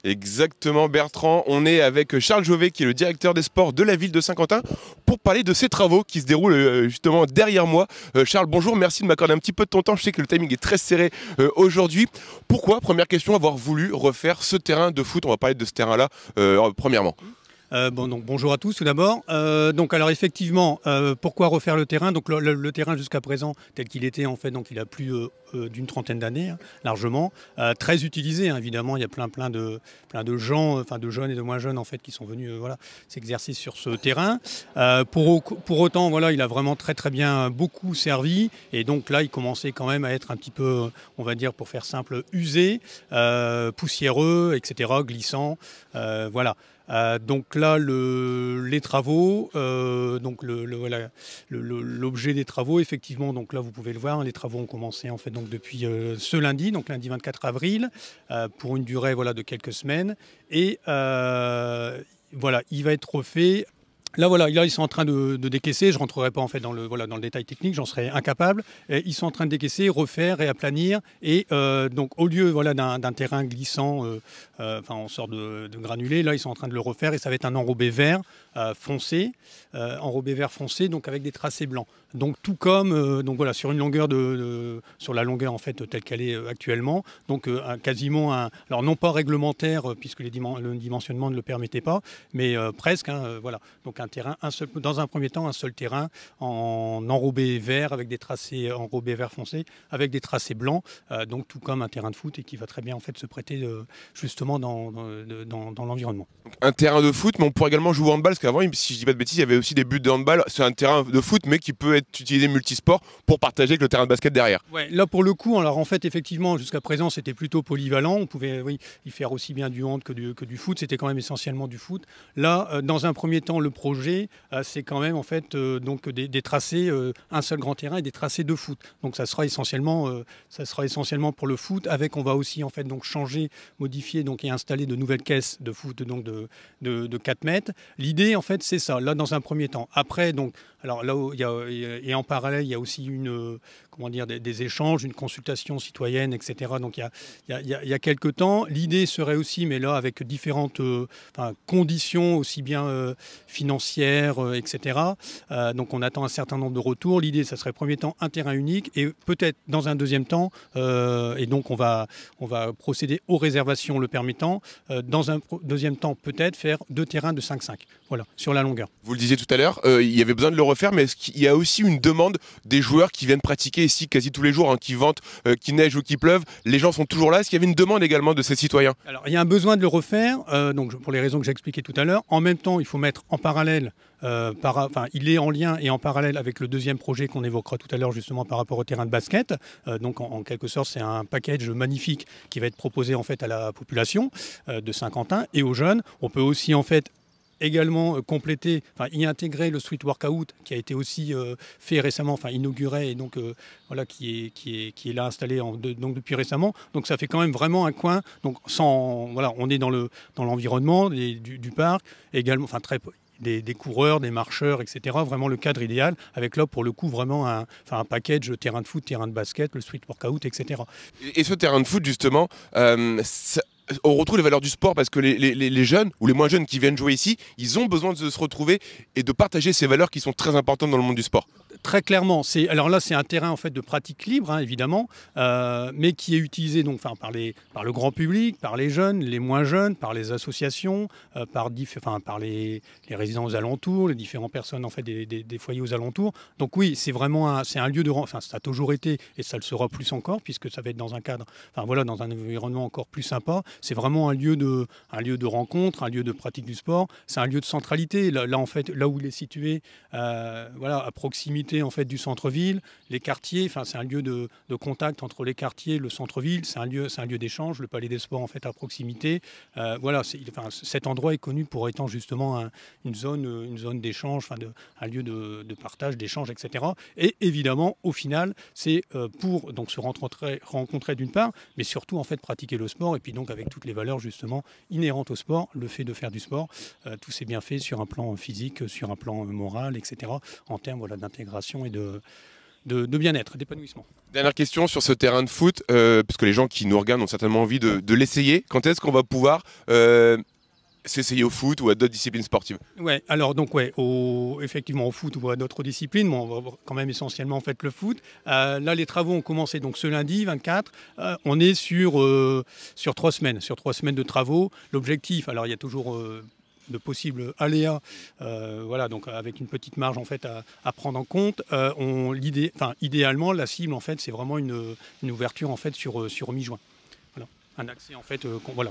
Exactement, Bertrand. On est avec Charles Jovet, qui est le directeur des sports de la ville de Saint-Quentin, pour parler de ces travaux qui se déroulent justement derrière moi. Charles, bonjour, merci de m'accorder un petit peu de ton temps. Je sais que le timing est très serré aujourd'hui. Pourquoi, première question, avoir voulu refaire ce terrain de foot? On va parler de ce terrain-là premièrement. Bonjour à tous tout d'abord. Alors effectivement, pourquoi refaire le terrain? Donc le terrain jusqu'à présent tel qu'il était en fait, donc il a plus d'une trentaine d'années largement, très utilisé évidemment. Il y a plein de gens, enfin de jeunes et de moins jeunes en fait qui sont venus s'exercer sur ce terrain. Pour autant voilà, il a vraiment très bien beaucoup servi et donc là il commençait quand même à être un petit peu, on va dire pour faire simple, usé, poussiéreux, etc., glissant, voilà. Donc là, les travaux, l'objet des travaux, effectivement, donc là vous pouvez le voir, les travaux ont commencé en fait donc depuis ce lundi, donc lundi 24 avril, pour une durée de quelques semaines, et voilà, il va être refait. Là, ils sont en train de décaisser. Je ne rentrerai pas en fait dans le détail technique, j'en serais incapable. Et ils sont en train de décaisser, refaire et aplanir. Et donc, au lieu d'un terrain glissant, en sorte de granulé, là, ils sont en train de le refaire et ça va être un enrobé vert foncé, donc avec des tracés blancs. Donc, tout comme sur une longueur sur la longueur en fait telle qu'elle est actuellement. Donc, quasiment alors non pas réglementaire puisque le dimensionnement ne le permettait pas, mais presque. Voilà. Donc un terrain, dans un premier temps, un seul terrain en enrobé vert avec des tracés enrobé vert foncé avec des tracés blancs, donc tout comme un terrain de foot et qui va très bien en fait se prêter justement dans l'environnement. Un terrain de foot, mais on pourrait également jouer au handball, parce qu'avant, si je dis pas de bêtises, il y avait aussi des buts de handball. C'est un terrain de foot, mais qui peut être utilisé multisport pour partager avec le terrain de basket derrière. Ouais, là pour le coup, alors en fait effectivement jusqu'à présent c'était plutôt polyvalent. On pouvait y faire aussi bien du hand que du foot. C'était quand même essentiellement du foot. Là, dans un premier temps, le projet, c'est quand même en fait donc des tracés, un seul grand terrain et des tracés de foot. Donc ça sera essentiellement pour le foot. On va aussi en fait donc changer, modifier donc et installer de nouvelles caisses de foot donc de 4 mètres. L'idée en fait c'est ça. Là dans un premier temps. Après donc alors là où et en parallèle il y a aussi des échanges, une consultation citoyenne, etc. Donc il y a quelques temps. L'idée serait aussi, mais là avec différentes conditions aussi bien financières, etc. Donc on attend un certain nombre de retours. L'idée, ça serait premier temps un terrain unique et peut-être dans un deuxième temps, et donc on va procéder aux réservations le permettant. Dans un deuxième temps, peut-être faire 2 terrains de 5-5, voilà, sur la longueur. Vous le disiez tout à l'heure, il y avait besoin de le refaire, mais est-ce qu'il y a aussi une demande des joueurs qui viennent pratiquer ici quasi tous les jours, qu'il vente, qu'il neige ou qu'il pleuve? Les gens sont toujours là. Est-ce qu'il y avait une demande également de ces citoyens? Alors, il y a un besoin de le refaire, pour les raisons que j'ai expliquées tout à l'heure. En même temps, il faut mettre en parallèle, il est en lien et en parallèle avec le deuxième projet qu'on évoquera tout à l'heure justement par rapport au terrain de basket. Donc, en quelque sorte, c'est un package magnifique qui va être proposé en fait à la population de Saint-Quentin et aux jeunes. On peut aussi en fait également compléter, y intégrer le street workout qui a été aussi fait récemment, inauguré et donc qui est là installé donc depuis récemment. Donc ça fait quand même vraiment un coin. Donc on est dans l'environnement du parc également, des coureurs, des marcheurs, etc. Vraiment le cadre idéal avec là pour le coup vraiment un package terrain de foot, terrain de basket, le street workout, etc. Et ce terrain de foot justement, on retrouve les valeurs du sport parce que les jeunes ou les moins jeunes qui viennent jouer ici, ils ont besoin de se retrouver et de partager ces valeurs qui sont très importantes dans le monde du sport. Très clairement, alors là c'est un terrain en fait de pratique libre évidemment, mais qui est utilisé donc par le grand public, par les jeunes, les moins jeunes, par les associations, par les résidents aux alentours, les différentes personnes en fait des foyers aux alentours. Donc oui, c'est vraiment c'est un lieu de ça a toujours été et ça le sera plus encore puisque ça va être dans un cadre, dans un environnement encore plus sympa. C'est vraiment un lieu de rencontre, un lieu de pratique du sport. C'est un lieu de centralité. Là en fait, là où il est situé, à proximité en fait du centre-ville, les quartiers. C'est un lieu de contact entre les quartiers, le centre-ville. C'est un lieu d'échange. Le Palais des Sports en fait à proximité. Cet endroit est connu pour étant justement une zone d'échange, un lieu de partage, d'échange, etc. Et évidemment, au final, c'est pour donc se rencontrer d'une part, mais surtout en fait pratiquer le sport et puis donc avec toutes les valeurs justement inhérentes au sport, le fait de faire du sport, tous ces bienfaits sur un plan physique, sur un plan moral, etc. En termes d'intégration et de bien-être, d'épanouissement. Dernière question sur ce terrain de foot, parce que les gens qui nous regardent ont certainement envie de l'essayer. Quand est-ce qu'on va pouvoir s'essayer au foot ou à d'autres disciplines sportives? Ouais, alors donc ouais, effectivement au foot ou à d'autres disciplines, mais on va voir quand même essentiellement en fait le foot. Là, les travaux ont commencé donc ce lundi 24. On est sur 3 semaines, de travaux. L'objectif, alors il y a toujours de possibles aléas, voilà, donc avec une petite marge en fait à prendre en compte. Idéalement, la cible en fait, c'est vraiment une ouverture en fait sur mi-juin. Voilà, un accès en fait,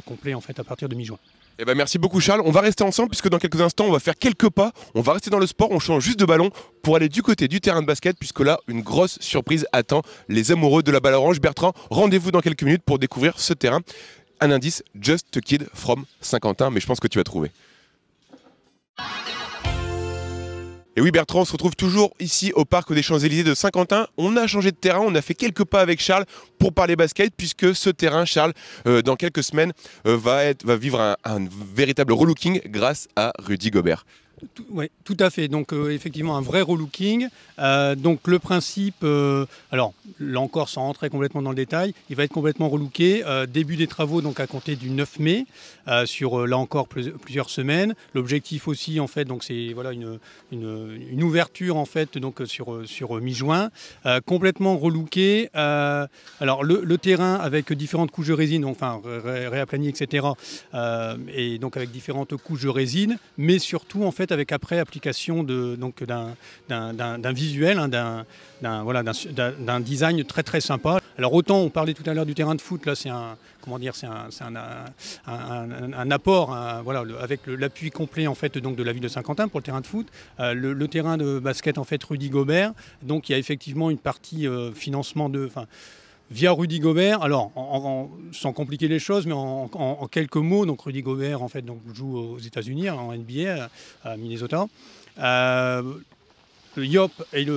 complet en fait à partir de mi-juin. Eh ben merci beaucoup Charles, on va rester ensemble puisque dans quelques instants on va faire quelques pas, on va rester dans le sport, on change juste de ballon pour aller du côté du terrain de basket puisque là une grosse surprise attend les amoureux de la balle orange. Bertrand, rendez-vous dans quelques minutes pour découvrir ce terrain. Un indice, Just a Kid from Saint-Quentin, mais je pense que tu vas trouver. Et oui Bertrand, on se retrouve toujours ici au parc des Champs-Élysées de Saint-Quentin. On a changé de terrain, on a fait quelques pas avec Charles pour parler basket puisque ce terrain, Charles, dans quelques semaines, va vivre un véritable relooking grâce à Rudy Gobert. Oui, tout à fait. Donc effectivement un vrai relooking. Donc le principe, alors là encore sans rentrer complètement dans le détail, il va être complètement relooké. Début des travaux donc à compter du 9 mai sur là encore plusieurs semaines. L'objectif aussi en fait donc c'est voilà une ouverture en fait donc sur mi-juin, complètement relooké. Alors le terrain avec différentes couches de résine, donc, enfin réaplani etc. Et donc avec différentes couches de résine, mais surtout en fait avec après application d'un visuel, hein, d'un design très très sympa. Alors autant on parlait tout à l'heure du terrain de foot, là c'est un apport, avec l'appui complet en fait donc de la ville de Saint-Quentin pour le terrain de foot. Le terrain de basket en fait Rudy Gobert, donc il y a effectivement une partie financement via Rudy Gobert. Alors, sans compliquer les choses, mais en quelques mots, donc Rudy Gobert en fait donc joue aux États-Unis en NBA à Minnesota. YOP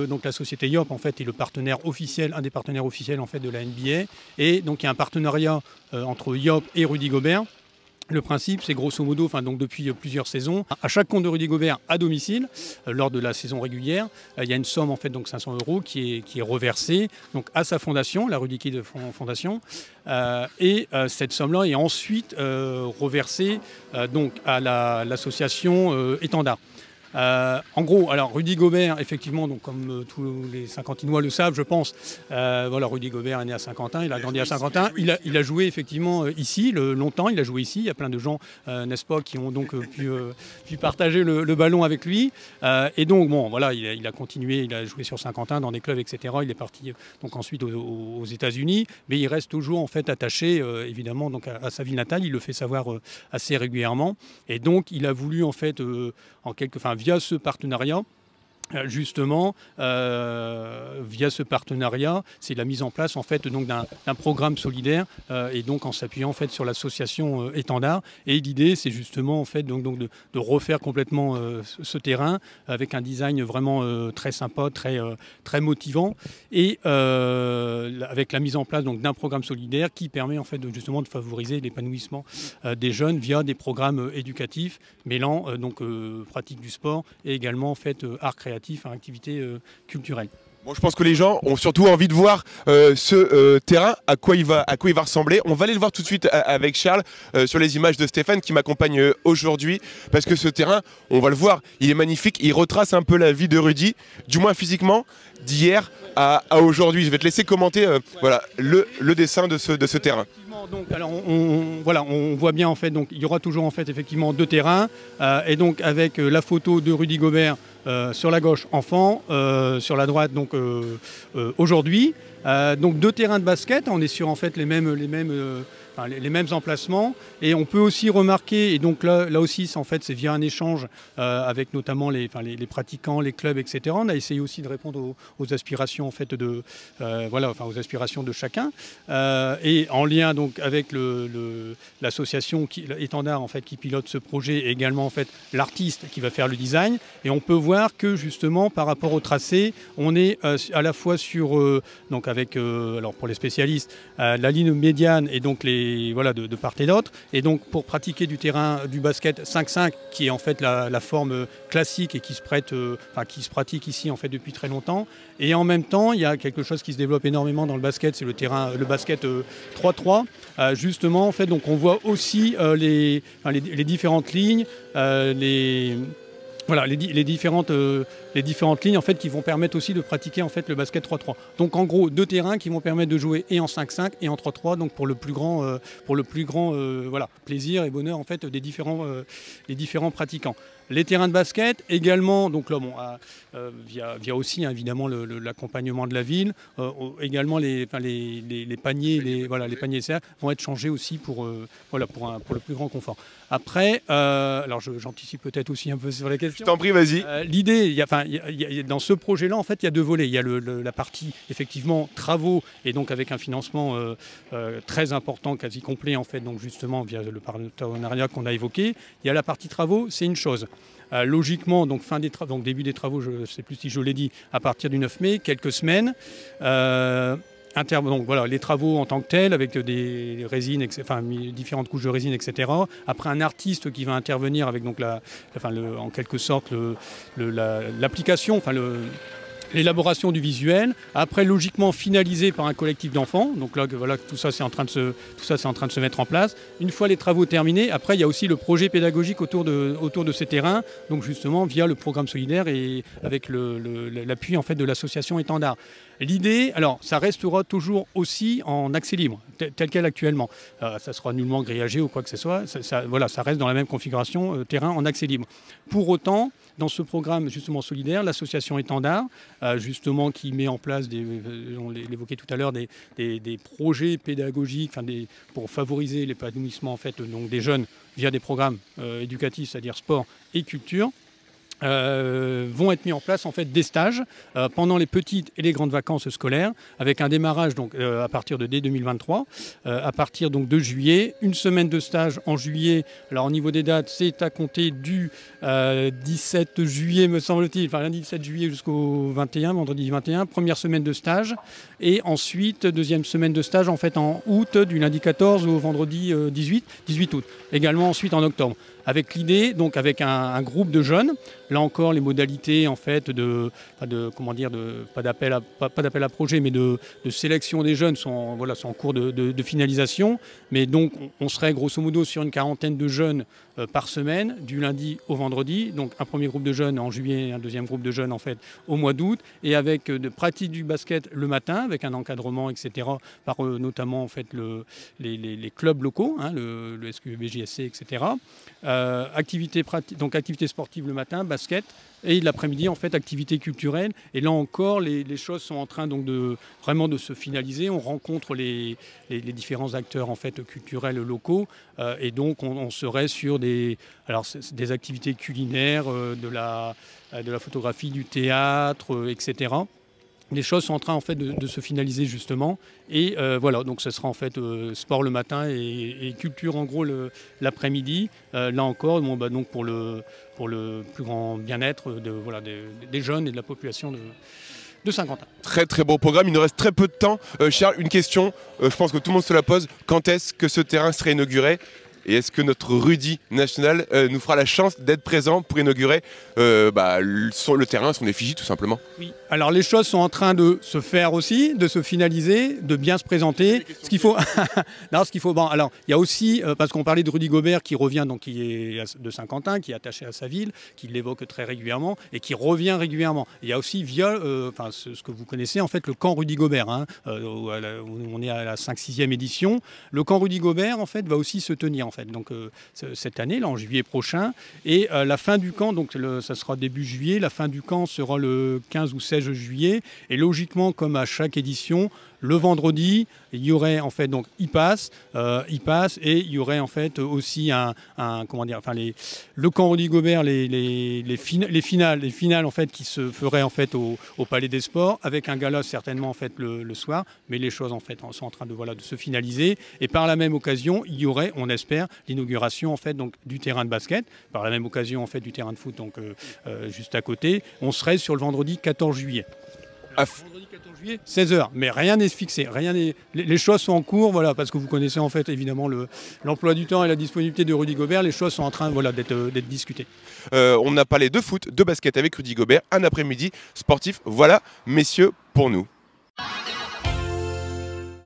donc la société YOP en fait est le partenaire officiel, un des partenaires officiels en fait de la NBA, et donc il y a un partenariat entre YOP et Rudy Gobert. Le principe, c'est grosso modo, donc depuis plusieurs saisons, à chaque compte de Rudy Gobert à domicile, lors de la saison régulière, il y a une somme en fait donc 500 € qui est reversée donc à sa fondation, la Rudy Kid Fondation, et cette somme-là est ensuite reversée donc à l'association Étendard. En gros, alors Rudy Gobert, effectivement, donc comme tous les Saint-Quentinois le savent, je pense, voilà, Rudy Gobert est né à Saint-Quentin, il a grandi à Saint-Quentin, il a joué effectivement ici, longtemps, il a joué ici, il y a plein de gens, n'est-ce pas, qui ont donc pu partager le ballon avec lui, et donc, bon, voilà, il a continué, il a joué sur Saint-Quentin dans des clubs, etc., il est parti donc ensuite aux États-Unis, mais il reste toujours en fait attaché, évidemment, donc à sa ville natale, il le fait savoir assez régulièrement, et donc il a voulu en fait, via ce partenariat, justement, via ce partenariat, c'est la mise en place en fait donc d'un programme solidaire et donc en s'appuyant en fait sur l'association Étendard. Et l'idée, c'est justement en fait donc de refaire complètement ce terrain avec un design vraiment très sympa, très motivant, et avec la mise en place donc d'un programme solidaire qui permet en fait justement de favoriser l'épanouissement des jeunes via des programmes éducatifs mêlant pratique du sport et également en fait art créatif, activités culturelles. Bon, je pense que les gens ont surtout envie de voir ce terrain, à quoi il va ressembler. On va aller le voir tout de suite avec Charles sur les images de Stéphane qui m'accompagne aujourd'hui, parce que ce terrain, on va le voir, il est magnifique, il retrace un peu la vie de Rudy, du moins physiquement, d'hier à aujourd'hui. Je vais te laisser commenter voilà, le dessin de ce terrain. Donc, alors on voit bien en fait, donc il y aura toujours en fait effectivement 2 terrains, et donc avec la photo de Rudy Gobert sur la gauche enfant, sur la droite donc aujourd'hui, donc 2 terrains de basket, on est sur en fait les mêmes emplacements, et on peut aussi remarquer, et donc là aussi en fait c'est via un échange avec notamment les pratiquants, les clubs, etc. On a essayé aussi de répondre aux aspirations en fait aux aspirations de chacun, et en lien donc avec l'association Étendard en fait qui pilote ce projet, et également en fait l'artiste qui va faire le design. Et on peut voir que justement par rapport au tracé, on est à la fois sur donc avec, alors pour les spécialistes, la ligne médiane et donc voilà, de part et d'autre. Et donc pour pratiquer du basket 5-5, qui est en fait la forme classique et qui se pratique ici en fait depuis très longtemps. Et en même temps, il y a quelque chose qui se développe énormément dans le basket, c'est le basket 3-3. Justement, en fait, donc on voit aussi les différentes lignes, voilà, les différentes lignes en fait, qui vont permettre aussi de pratiquer en fait, le basket 3-3. Donc en gros, 2 terrains qui vont permettre de jouer et en 5-5 et en 3-3, donc pour le plus grand voilà, plaisir et bonheur en fait, des différents pratiquants. Les terrains de basket également, donc là, bon, via aussi hein, évidemment l'accompagnement de la ville, également les paniers, les paniers SR vont être changés aussi pour le plus grand confort. Après, alors j'anticipe peut-être aussi un peu sur la question. Je t'en prie, vas-y. L'idée, dans ce projet-là, en fait, il y a 2 volets. Il y a la partie effectivement travaux et donc avec un financement très important, quasi complet en fait, donc justement via le partenariat qu'on a évoqué. Il y a la partie travaux, c'est une chose. Logiquement, donc début des travaux, je ne sais plus si je l'ai dit, à partir du 9 mai, quelques semaines. Donc voilà, les travaux en tant que tels, avec des résines, différentes couches de résine, etc. Après, un artiste qui va intervenir avec donc en quelque sorte l'application, l'élaboration du visuel, après logiquement finalisé par un collectif d'enfants. Donc là, voilà, tout ça c'est en train de se mettre en place. Une fois les travaux terminés, après il y a aussi le projet pédagogique autour de ces terrains, donc justement via le programme solidaire et avec l'appui en fait de l'association Étendard. L'idée, alors ça restera toujours aussi en accès libre, tel quel actuellement. Ça sera nullement grillagé ou quoi que ce soit. Voilà, ça reste dans la même configuration, terrain en accès libre. Pour autant, dans ce programme justement solidaire, l'association Étendard, justement qui met en place, on l'évoquait tout à l'heure, des projets pédagogiques pour favoriser l'épanouissement en fait, donc des jeunes via des programmes éducatifs, c'est-à-dire sport et culture. Vont être mis en place en fait des stages pendant les petites et les grandes vacances scolaires, avec un démarrage donc à partir de dès 2023, à partir donc de juillet, une semaine de stage en juillet. Alors au niveau des dates, c'est à compter du 17 juillet me semble-t-il, enfin lundi 17 juillet jusqu'au 21, vendredi 21, première semaine de stage, et ensuite deuxième semaine de stage en fait en août, du lundi 14 au vendredi 18 août, également ensuite en octobre. Avec l'idée, donc avec un groupe de jeunes, là encore les modalités en fait pas d'appel à projet, mais de sélection des jeunes sont en cours de finalisation. Mais donc on serait grosso modo sur une quarantaine de jeunes par semaine, du lundi au vendredi. Donc un premier groupe de jeunes en juillet, un deuxième groupe de jeunes en fait au mois d'août, et avec de pratique du basket le matin, avec un encadrement, etc. par notamment en fait les clubs locaux, hein, le SQBJSC, etc. Activité sportive le matin, basket, et l'après-midi en fait activité culturelle. Et là encore les choses sont en train donc vraiment de se finaliser. On rencontre les différents acteurs en fait culturels locaux, et donc on serait sur des activités culinaires, de la photographie, du théâtre, etc. Les choses sont en train en fait de se finaliser justement, et voilà, donc ce sera en fait sport le matin et culture en gros l'après-midi. Là encore, donc pour le plus grand bien-être des jeunes et de la population de Saint-Quentin. Très très beau programme, il nous reste très peu de temps. Charles, une question, je pense que tout le monde se la pose. Quand est-ce que ce terrain serait inauguré ? Et est-ce que notre Rudy national nous fera la chance d'être présent pour inaugurer le terrain, son effigie tout simplement? Oui, alors les choses sont en train de se faire aussi, de se finaliser, de bien se présenter. Ce qu'il faut, alors il y a aussi, parce qu'on parlait de Rudy Gobert qui revient, donc qui est de Saint-Quentin, qui est attaché à sa ville, qui l'évoque très régulièrement et qui revient régulièrement. Il y a aussi via, ce que vous connaissez en fait, le camp Rudy Gobert, hein, où on est à la 5-6e édition. Le camp Rudy Gobert en fait va aussi se tenir en fait. Donc cette année, là, en juillet prochain, et la fin du camp, donc ça sera début juillet, la fin du camp sera le 15 ou 16 juillet, et logiquement, comme à chaque édition, le vendredi, il y aurait en fait donc il passe, et il y aurait en fait aussi le camp Rudy Gobert, les finales en fait qui se feraient en fait au Palais des Sports, avec un gala certainement en fait le soir, mais les choses en fait sont en train de se finaliser, et par la même occasion il y aurait, on espère, l'inauguration en fait donc du terrain de basket, par la même occasion en fait du terrain de foot donc juste à côté. On serait sur le vendredi 14 juillet. Vendredi 14 juillet, 16h. Mais rien n'est fixé. Les choses sont en cours, voilà, parce que vous connaissez en fait évidemment l'emploi du temps et la disponibilité de Rudy Gobert. Les choses sont en train voilà, d'être discutées. On a parlé de foot, de basket avec Rudy Gobert, un après-midi sportif. Voilà, messieurs, pour nous.